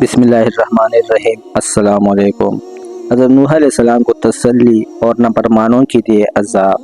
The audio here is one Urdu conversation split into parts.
بسم اللہ الرحمن الرحیم۔ السلام علیکم۔ حضرت نوح علیہ السلام کو تسلی اور نافرمانوں کے لیے عذاب۔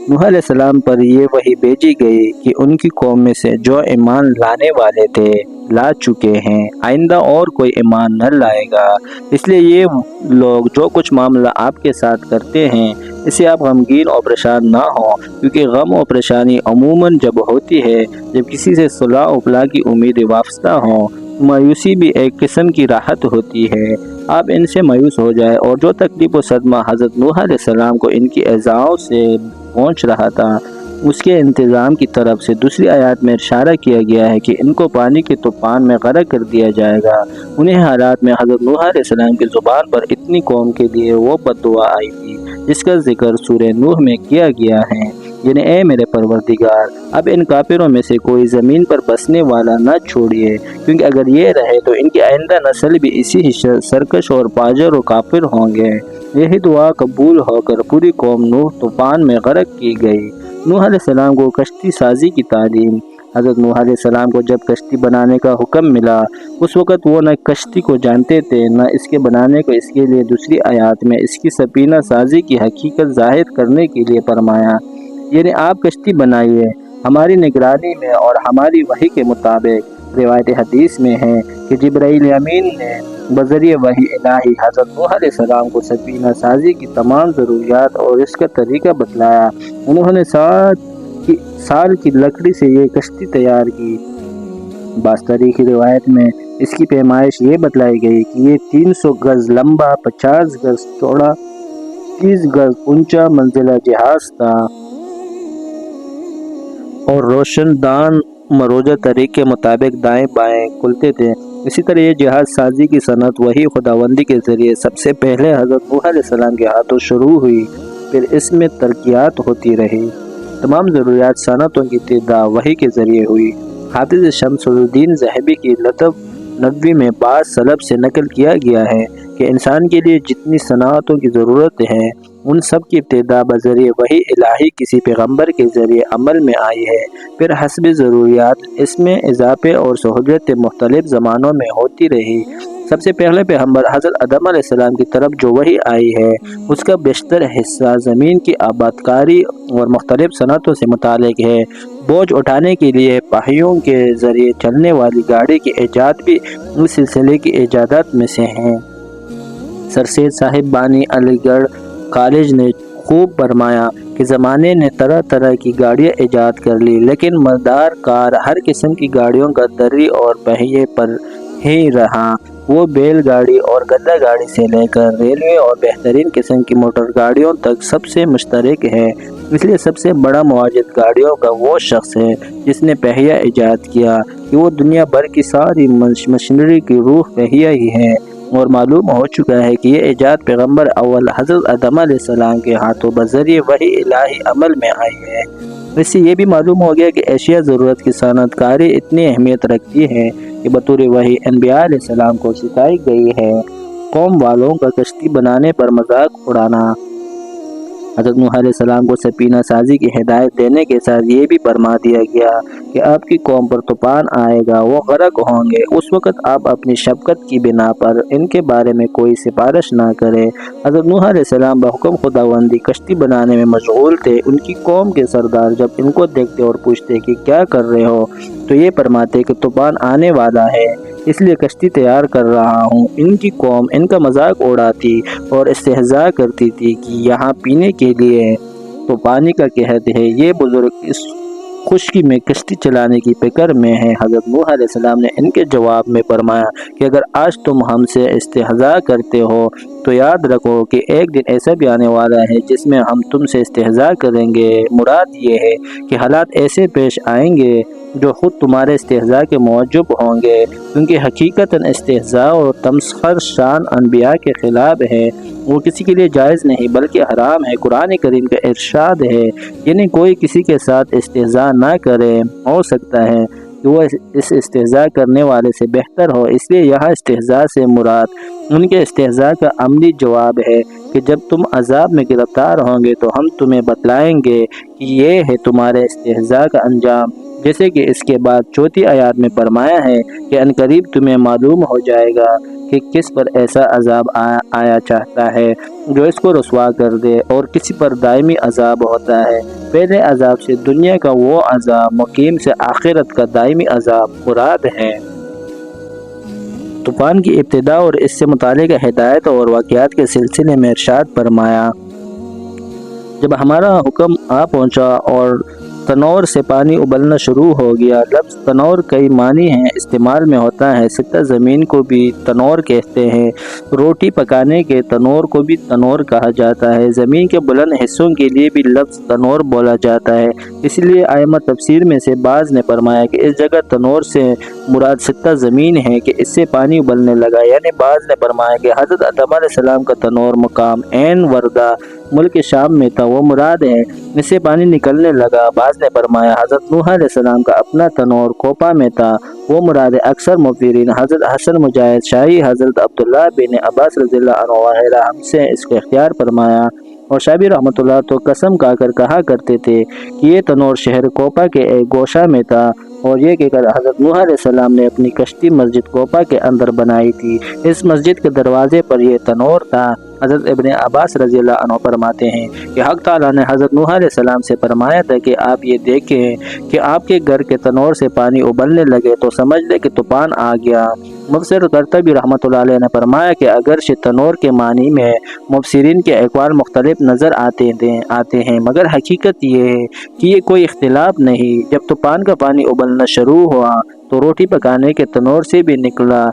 نوح علیہ السلام پر یہ وحی بھیجی گئی کہ ان کی قوم میں سے جو ایمان لانے والے تھے لا چکے ہیں، آئندہ اور کوئی ایمان نہ لائے گا، اس لیے یہ لوگ جو کچھ معاملہ آپ کے ساتھ کرتے ہیں اس سے آپ غمگین اور پریشان نہ ہوں، کیونکہ غم اور پریشانی عموماً جب ہوتی ہے جب کسی سے صلاح و فلاح کی امید وابستہ ہوں۔ مایوسی بھی ایک قسم کی راحت ہوتی ہے۔ آپ ان سے مایوس ہو جائے، اور جو تکلیف و صدمہ حضرت نوح علیہ السلام کو ان کی ایذاؤں سے پہنچ رہا تھا، اس کے انتظام کی طرف سے دوسری آیات میں اشارہ کیا گیا ہے کہ ان کو پانی کے طوفان میں غرق کر دیا جائے گا۔ انہیں حالات میں حضرت نوح علیہ السلام کی زبان پر اتنی قوم کے لیے وہ بد دعا آئی تھی جس کا ذکر سورہ نوح میں کیا گیا ہے، یعنی اے میرے پروردگار، اب ان کافروں میں سے کوئی زمین پر بسنے والا نہ چھوڑیے، کیونکہ اگر یہ رہے تو ان کی آئندہ نسل بھی اسی سرکش اور فاجر و کافر ہوں گے۔ یہی دعا قبول ہو کر پوری قوم نوح طوفان میں غرق کی گئی۔ نوح علیہ السلام کو کشتی سازی کی تعلیم۔ حضرت نوح علیہ السلام کو جب کشتی بنانے کا حکم ملا، اس وقت وہ نہ کشتی کو جانتے تھے نہ اس کے بنانے کو۔ اس کے لیے دوسری آیات میں اس کی سفینہ سازی کی حقیقت ظاہر کرنے کے لیے فرمایا، یعنی آپ کشتی بنائیے ہماری نگرانی میں اور ہماری وحی کے مطابق۔ روایت حدیث میں ہے کہ جبرائیل امین نے بذریعہ وحی الہی حضرت نوح علیہ السلام کو سفینہ سازی کی تمام ضروریات اور اس کا طریقہ بتلایا۔ انہوں نے سال کی لکڑی سے یہ کشتی تیار کی۔ بعض تاریخی روایت میں اس کی پیمائش یہ بتلائی گئی کہ یہ 300 گز لمبا، 50 گز چوڑا، 30 گز اونچا منزلہ جہاز تھا اور روشن دان مروجہ طریق کے مطابق دائیں بائیں کھلتے تھے۔ اسی طرح یہ جہاز سازی کی صنعت وحی خداوندی کے ذریعے سب سے پہلے حضرت نوح علیہ السلام کے ہاتھوں شروع ہوئی، پھر اس میں ترقیات ہوتی رہی۔ تمام ضروریات صنعتوں کی ابتدا وحی کے ذریعے ہوئی۔ حافظ شمس الدین ذہبی کی لطف نبوی میں بعض سلف سے نقل کیا گیا ہے کہ انسان کے لیے جتنی صنعتوں کی ضرورت ہے ان سب کی ابتدا بذریعہ وحی الہی کسی پیغمبر کے ذریعے عمل میں آئی ہے، پھر حسب ضروریات اس میں اضافے اور سہولتیں مختلف زمانوں میں ہوتی رہی۔ سب سے پہلے پیغمبر حضرت آدم علیہ السلام کی طرف جو وحی آئی ہے اس کا بیشتر حصہ زمین کی آبادکاری اور مختلف صنعتوں سے متعلق ہے۔ بوجھ اٹھانے کے لیے پہیوں کے ذریعے چلنے والی گاڑی کی ایجاد بھی اس سلسلے کی ایجادات میں سے ہیں۔ سر سید صاحب بانی علی گڑھ کالج نے خوب فرمایا کہ زمانے نے طرح طرح کی گاڑیاں ایجاد کر لی، لیکن مدار کار ہر قسم کی گاڑیوں کا دری اور پہیے پر ہی رہا۔ وہ بیل گاڑی اور گدا گاڑی سے لے کر ریلوے اور بہترین قسم کی موٹر گاڑیوں تک سب سے مشترک ہے۔ اس لیے سب سے بڑا معجزہ گاڑیوں کا وہ شخص ہے جس نے پہیہ ایجاد کیا کہ وہ دنیا بھر کی ساری مشینری کی روح پہیہ ہی ہے، اور معلوم ہو چکا ہے کہ یہ ایجاد پیغمبر اول حضرت آدم علیہ السلام کے ہاتھوں بذریعہ وحی الہی عمل میں آئی ہے۔ اس سے یہ بھی معلوم ہو گیا کہ اشیاء ضرورت کی صنعت کاری اتنی اہمیت رکھتی ہے کہ بطور وحی انبیاء علیہ السلام کو سکھائی گئی ہے۔ قوم والوں کا کشتی بنانے پر مذاق اڑانا۔ حضرت نوح علیہ السلام کو سفینہ سازی کی ہدایت دینے کے ساتھ یہ بھی فرما دیا گیا کہ آپ کی قوم پر طوفان آئے گا، وہ غرق ہوں گے۔ اس وقت آپ اپنی شفقت کی بنا پر ان کے بارے میں کوئی سفارش نہ کریں۔ حضرت نوح علیہ السلام بحکم خداوندی کشتی بنانے میں مشغول تھے۔ ان کی قوم کے سردار جب ان کو دیکھتے اور پوچھتے کہ کیا کر رہے ہو تو یہ فرماتے کہ طوفان آنے والا ہے، اس لیے کشتی تیار کر رہا ہوں۔ ان کی قوم ان کا مذاق اڑاتی اور استہزاء کرتی تھی کہ یہاں پینے کے لیے تو پانی کا قحط ہے، یہ بزرگ اس خشکی میں کشتی چلانے کی فکر میں ہے۔ حضرت نوح علیہ السلام نے ان کے جواب میں فرمایا کہ اگر آج تم ہم سے استہزاء کرتے ہو تو یاد رکھو کہ ایک دن ایسا بھی آنے والا ہے جس میں ہم تم سے استہزاء کریں گے۔ مراد یہ ہے کہ حالات ایسے پیش آئیں گے جو خود تمہارے استہزاء کے موجب ہوں گے، کیونکہ حقیقتاً استہزاء اور تمسخر شان انبیاء کے خلاف ہے، وہ کسی کے لیے جائز نہیں بلکہ حرام ہے۔ قرآن کریم کا ارشاد ہے، یعنی کوئی کسی کے ساتھ استہزاء نہ کرے، ہو سکتا ہے کہ وہ اس استہزاء کرنے والے سے بہتر ہو۔ اس لیے یہاں استہزاء سے مراد ان کے استہزاء کا عملی جواب ہے کہ جب تم عذاب میں گرفتار ہوں گے تو ہم تمہیں بتلائیں گے کہ یہ ہے تمہارے استہزاء کا انجام۔ جیسے کہ اس کے بعد چوتھی آیات میں فرمایا ہے کہ عنقریب تمہیں معلوم ہو جائے گا کہ کس پر ایسا عذاب آیا چاہتا ہے جو اس کو رسوا کر دے، اور کسی پر دائمی عذاب ہوتا ہے۔ پہلے عذاب سے دنیا کا وہ عذاب، مقیم سے آخرت کا دائمی عذاب مراد ہے۔ طوفان کی ابتدا اور اس سے متعلق ہدایت اور واقعات کے سلسلے میں ارشاد فرمایا، جب ہمارا حکم آ پہنچا اور تنور سے پانی ابلنا شروع ہو گیا۔ لفظ تنور کئی معنی ہیں استعمال میں ہوتا ہے۔ ستہ زمین کو بھی تنور کہتے ہیں، روٹی پکانے کے تنور کو بھی تنور کہا جاتا ہے، زمین کے بلند حصوں کے لیے بھی لفظ تنور بولا جاتا ہے۔ اس لیے ائمہ تفسیر میں سے بعض نے فرمایا کہ اس جگہ تنور سے مراد ستہ زمین ہے کہ اس سے پانی ابلنے لگا، یعنی بعض نے فرمایا کہ حضرت آدم علیہ السلام کا تنور مقام عین وردہ ملک شام میں تھا، وہ مراد ہے، اس سے پانی نکلنے لگا۔ بعض نے فرمایا حضرت نوح علیہ السلام کا اپنا تنور کوپا میں تھا، وہ مراد ہے۔ اکثر مفسرین حضرت حسن مجاہد شاہی، حضرت عبداللہ بن عباس رضی اللہ عنہ وغیرہ ہم سے اس کو اختیار فرمایا، اور شابی رحمۃ اللہ تو قسم کھا کر کہا کرتے تھے کہ یہ تنور شہر کوپا کے ایک گوشہ میں تھا، اور یہ کہ حضرت نوح علیہ السلام نے اپنی کشتی مسجد کوپا کے اندر بنائی تھی، اس مسجد کے دروازے پر یہ تنور تھا۔ حضرت ابن عباس رضی اللہ عنہ فرماتے ہیں کہ حق تعالیٰ نے حضرت نوح علیہ السلام سے فرمایا تھا کہ آپ یہ دیکھیں کہ آپ کے گھر کے تنور سے پانی ابلنے لگے تو سمجھ لے کہ طوفان آ گیا۔ مفسر قرطبی رحمۃ اللہ علیہ نے فرمایا کہ اگرچہ تنور کے معنی میں مفسرین کے اقوال مختلف نظر آتے ہیں، مگر حقیقت یہ ہے کہ یہ کوئی اختلاف نہیں۔ جب طوفان کا پانی ابلنا شروع ہوا تو روٹی پکانے کے تنور سے بھی نکلا،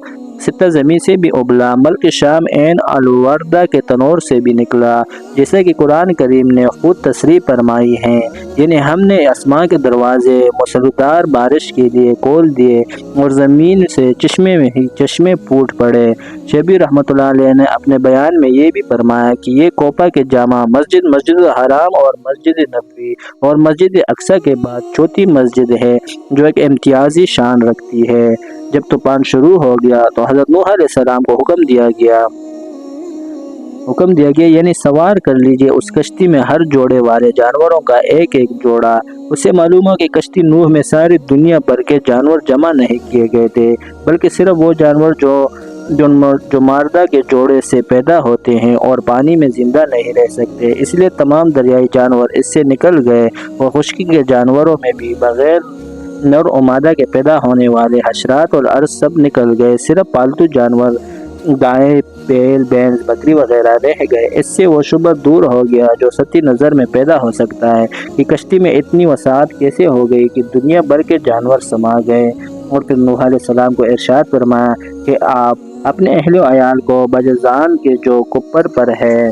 ستہ زمین سے بھی ابلا، ملک شام عین الوردہ کے تنور سے بھی نکلا، جیسے کہ قرآن کریم نے خود تصریح فرمائی ہے، یعنی ہم نے آسمان کے دروازے موسلادھار بارش کے لیے کھول دیے اور زمین سے چشمے پھوٹ پڑے۔ شبیر رحمۃ اللہ علیہ نے اپنے بیان میں یہ بھی فرمایا کہ یہ کوپا کے جامع مسجد، مسجد الحرام اور مسجد نبوی اور مسجد اقصی کے بعد چوتھی مسجد ہے جو ایک امتیازی شان رکھتی ہے۔ جب طوفان شروع ہو گیا تو حضرت نوح علیہ السلام کو حکم دیا گیا یعنی سوار کر لیجئے اس کشتی میں ہر جوڑے والے جانوروں کا ایک ایک جوڑا۔ اس سے معلوم ہو کہ کشتی نوح میں ساری دنیا بھر کے جانور جمع نہیں کیے گئے تھے، بلکہ صرف وہ جانور جو مردہ کے جوڑے سے پیدا ہوتے ہیں اور پانی میں زندہ نہیں رہ سکتے، اس لیے تمام دریائی جانور اس سے نکل گئے، اور خشکی کے جانوروں میں بھی بغیر نر و مادہ کے پیدا ہونے والے حشرات اور عرض سب نکل گئے، صرف پالتو جانور گائے، بیل، بھینس، بکری وغیرہ رہ گئے۔ اس سے وہ شبہ دور ہو گیا جو سطحی نظر میں پیدا ہو سکتا ہے کہ کشتی میں اتنی وسعت کیسے ہو گئی کہ دنیا بھر کے جانور سما گئے۔ اور پھر نوح علیہ السلام کو ارشاد فرمایا کہ آپ اپنے اہل و عیال کو بجزان کے جو کپر پر ہے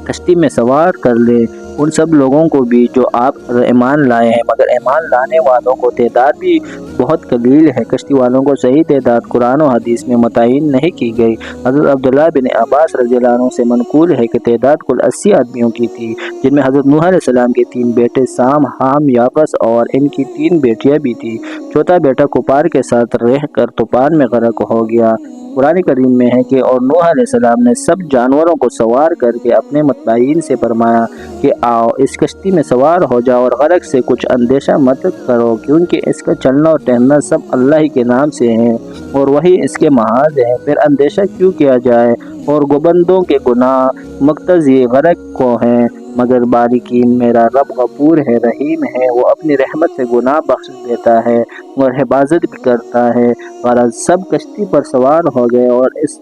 کشتی میں سوار کر لے، ان سب لوگوں کو بھی جو آپ ایمان لائے ہیں، مگر ایمان لانے والوں کو تعداد بھی بہت قلیل ہے۔ کشتی والوں کو صحیح تعداد قرآن و حدیث میں متعین نہیں کی گئی۔ حضرت عبداللہ بن عباس رضی اللہ عنہ سے منقول ہے کہ تعداد کل 80 آدمیوں کی تھی، جن میں حضرت نوح علیہ السلام کے 3 بیٹے سام، حام، یافس اور ان کی 3 بیٹیاں بھی تھیں۔ چوتھا بیٹا کفار کے ساتھ رہ کر طوفان میں غرق ہو گیا۔ قرآن کریم میں ہے کہ اور نوح علیہ السلام نے سب جانوروں کو سوار کر کے اپنے متبعین سے فرمایا کہ آؤ اس کشتی میں سوار ہو جاؤ اور غرق سے کچھ اندیشہ مت کرو، کیونکہ اس کا چلنا اور ٹہلنا سب اللہ ہی کے نام سے ہے اور وہی اس کے محاذ ہے، پھر اندیشہ کیوں کیا جائے؟ اور گوبندوں کے گناہ مقتضی غرق کو ہیں، مگر باریکین میرا رب غفور ہے، رحیم ہے، وہ اپنی رحمت سے گناہ بخش دیتا ہے اور حفاظت بھی کرتا ہے۔ غرض سب کشتی پر سوار ہو گئے اور اس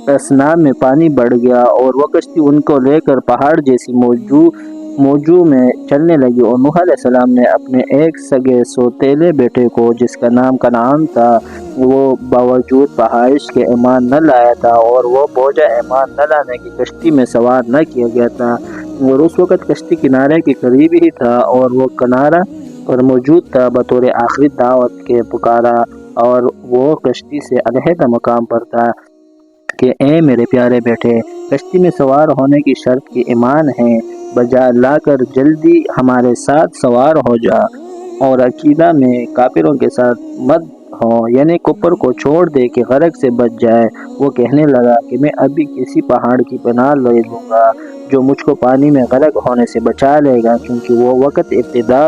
اسنا میں پانی بڑھ گیا اور وہ کشتی ان کو لے کر پہاڑ جیسی موجوں میں چلنے لگی، اور نوح علیہ السلام نے اپنے ایک سگے سوتیلے بیٹے کو جس کا نام کنعان تھا، وہ باوجود فحائش کے ایمان نہ لایا تھا اور وہ بوجھ ایمان نہ لانے کی کشتی میں سوار نہ کیا گیا تھا، اور اس وقت کشتی کنارے کے قریب ہی تھا اور وہ کنارہ پر موجود تھا، بطور آخری دعوت کے پکارا، اور وہ کشتی سے علیحدہ مقام پر تھا کہ اے میرے پیارے بیٹے، کشتی میں سوار ہونے کی شرط کی ایمان ہے، بجا لا کر جلدی ہمارے ساتھ سوار ہو جا اور عقیدہ میں کافروں کے ساتھ مت ہو، یعنی کفر کو چھوڑ دے کہ غرق سے بچ جائے۔ وہ کہنے لگا کہ میں ابھی کسی پہاڑ کی پناہ لے لوں گا جو مجھ کو پانی میں غرق ہونے سے بچا لے گا، کیونکہ وہ وقت ابتدا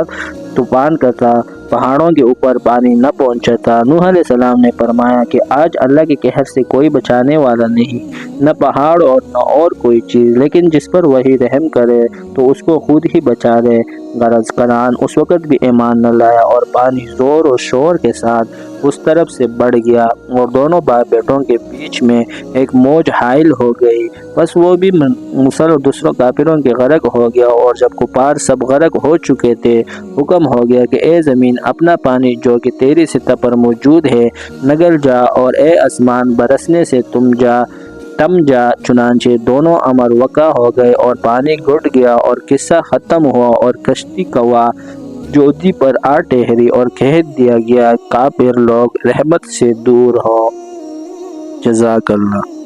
طوفان کا تھا۔ پہاڑوں کے اوپر پانی نہ پہنچا تھا۔ نوح علیہ السلام نے فرمایا کہ آج اللہ کے قہر سے کوئی بچانے والا نہیں، نہ پہاڑ اور نہ اور کوئی چیز، لیکن جس پر وہی رحم کرے تو اس کو خود ہی بچا لے۔ غرض کنعان اس وقت بھی ایمان نہ لایا اور پانی زور و شور کے ساتھ اس طرف سے بڑھ گیا اور دونوں باپ بیٹوں کے بیچ میں ایک موج حائل ہو گئی۔ بس وہ بھی موسیٰ اور دوسروں کافروں کے غرق ہو گیا، اور جب کفار سب غرق ہو چکے تھے، حکم ہو گیا کہ اے زمین اپنا پانی جو کہ تیری سطح پر موجود ہے نگل جا، اور اے آسمان برسنے سے تم جا۔ چنانچہ دونوں امر وقع ہو گئے اور پانی گھٹ گیا اور قصہ ختم ہوا، اور کشتی کوا جودی پر آ ٹھہری اور کہہ دیا گیا کافر لوگ رحمت سے دور ہو۔ جزاک اللہ۔